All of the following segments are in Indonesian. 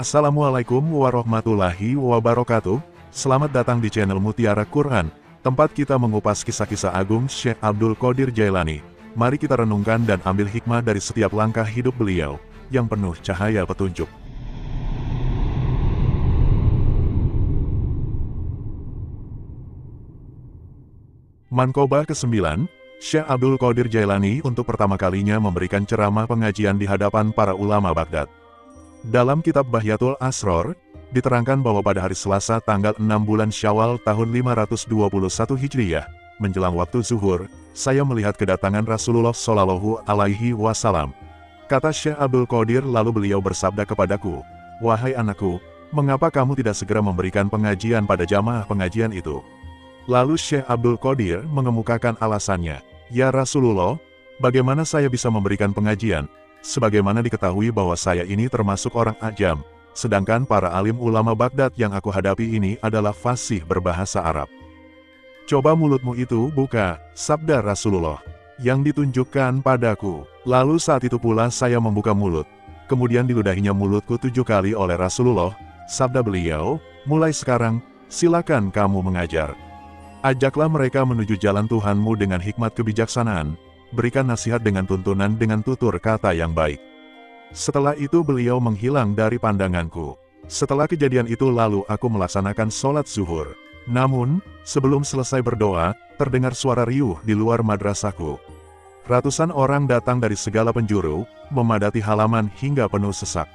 Assalamualaikum warahmatullahi wabarakatuh. Selamat datang di channel Mutiara Quran, tempat kita mengupas kisah-kisah agung Syekh Abdul Qadir Jailani. Mari kita renungkan dan ambil hikmah dari setiap langkah hidup beliau, yang penuh cahaya petunjuk. Manqobah ke-9, Syekh Abdul Qadir Jailani untuk pertama kalinya memberikan ceramah pengajian di hadapan para ulama Baghdad. Dalam kitab Bahyatul Asror, diterangkan bahwa pada hari Selasa tanggal 6 bulan Syawal tahun 521 Hijriyah, menjelang waktu zuhur, saya melihat kedatangan Rasulullah Shallallahu Alaihi Wasallam. Kata Syekh Abdul Qadir, lalu beliau bersabda kepadaku, "Wahai anakku, mengapa kamu tidak segera memberikan pengajian pada jamaah pengajian itu?" Lalu Syekh Abdul Qadir mengemukakan alasannya, "Ya Rasulullah, bagaimana saya bisa memberikan pengajian? Sebagaimana diketahui bahwa saya ini termasuk orang ajam, sedangkan para alim ulama Baghdad yang aku hadapi ini adalah fasih berbahasa Arab." "Coba mulutmu itu buka," sabda Rasulullah, "yang ditunjukkan padaku." Lalu saat itu pula saya membuka mulut. Kemudian diludahinya mulutku 7 kali oleh Rasulullah. Sabda beliau, "Mulai sekarang, silakan kamu mengajar. Ajaklah mereka menuju jalan Tuhanmu dengan hikmat kebijaksanaan. Berikan nasihat dengan tuntunan dengan tutur kata yang baik." Setelah itu beliau menghilang dari pandanganku. Setelah kejadian itu lalu aku melaksanakan sholat zuhur. Namun, sebelum selesai berdoa, terdengar suara riuh di luar madrasahku. Ratusan orang datang dari segala penjuru, memadati halaman hingga penuh sesak.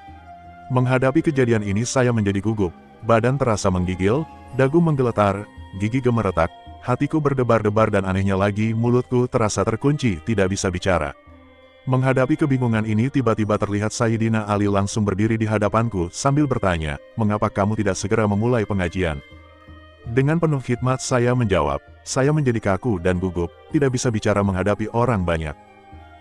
Menghadapi kejadian ini saya menjadi gugup, badan terasa menggigil, dagu menggeletar, gigi gemeretak, hatiku berdebar-debar dan anehnya lagi mulutku terasa terkunci tidak bisa bicara. Menghadapi kebingungan ini tiba-tiba terlihat Sayyidina Ali langsung berdiri di hadapanku sambil bertanya, "Mengapa kamu tidak segera memulai pengajian?" Dengan penuh khidmat saya menjawab, "Saya menjadi kaku dan gugup, tidak bisa bicara menghadapi orang banyak."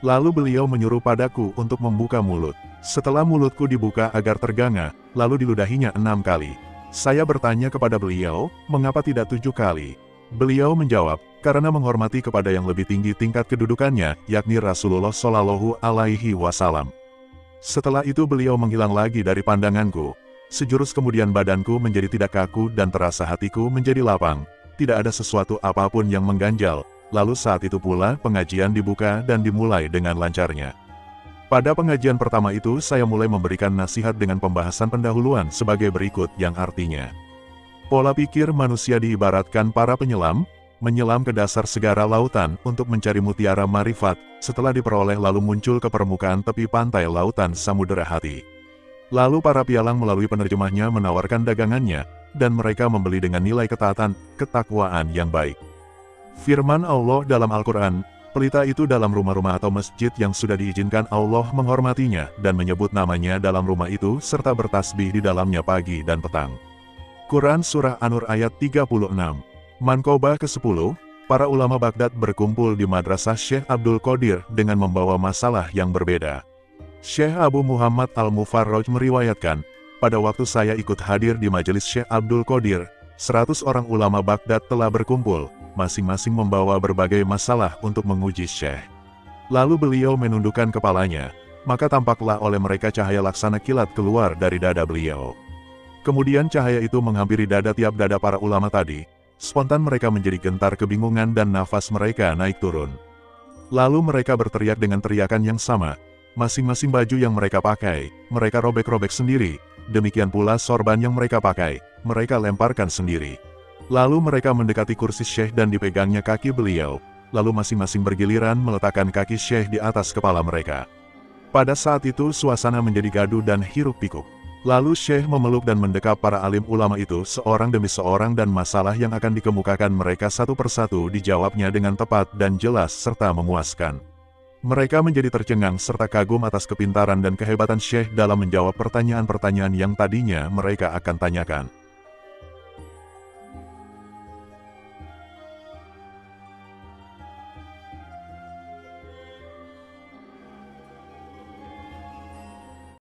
Lalu beliau menyuruh padaku untuk membuka mulut. Setelah mulutku dibuka agar terganga, lalu diludahinya 6 kali. Saya bertanya kepada beliau, "Mengapa tidak 7 kali?" Beliau menjawab, "Karena menghormati kepada yang lebih tinggi tingkat kedudukannya, yakni Rasulullah Shallallahu Alaihi Wasallam." Setelah itu beliau menghilang lagi dari pandanganku. Sejurus kemudian badanku menjadi tidak kaku dan terasa hatiku menjadi lapang. Tidak ada sesuatu apapun yang mengganjal. Lalu saat itu pula pengajian dibuka dan dimulai dengan lancarnya. Pada pengajian pertama itu saya mulai memberikan nasihat dengan pembahasan pendahuluan sebagai berikut yang artinya, pola pikir manusia diibaratkan para penyelam, menyelam ke dasar segara lautan untuk mencari mutiara marifat, setelah diperoleh lalu muncul ke permukaan tepi pantai lautan samudera hati. Lalu para pialang melalui penerjemahnya menawarkan dagangannya, dan mereka membeli dengan nilai ketaatan, ketakwaan yang baik. Firman Allah dalam Al-Quran, pelita itu dalam rumah-rumah atau masjid yang sudah diizinkan Allah menghormatinya, dan menyebut namanya dalam rumah itu serta bertasbih di dalamnya pagi dan petang. Quran Surah An-Nur ayat 36. Manqobah ke-10, para ulama Baghdad berkumpul di madrasah Syekh Abdul Qadir dengan membawa masalah yang berbeda. Syekh Abu Muhammad Al-Mufarraj meriwayatkan, pada waktu saya ikut hadir di majelis Syekh Abdul Qadir, 100 orang ulama Baghdad telah berkumpul, masing-masing membawa berbagai masalah untuk menguji Syekh. Lalu beliau menundukkan kepalanya, maka tampaklah oleh mereka cahaya laksana kilat keluar dari dada beliau. Kemudian cahaya itu menghampiri tiap dada para ulama tadi. Spontan mereka menjadi gentar kebingungan dan nafas mereka naik turun. Lalu mereka berteriak dengan teriakan yang sama. Masing-masing baju yang mereka pakai, mereka robek-robek sendiri. Demikian pula sorban yang mereka pakai, mereka lemparkan sendiri. Lalu mereka mendekati kursi Syekh dan dipegangnya kaki beliau. Lalu masing-masing bergiliran meletakkan kaki Syekh di atas kepala mereka. Pada saat itu suasana menjadi gaduh dan hiruk-pikuk. Lalu Syekh memeluk dan mendekap para alim ulama itu seorang demi seorang dan masalah yang akan dikemukakan mereka satu persatu dijawabnya dengan tepat dan jelas serta memuaskan. Mereka menjadi tercengang serta kagum atas kepintaran dan kehebatan Syekh dalam menjawab pertanyaan-pertanyaan yang tadinya mereka akan tanyakan.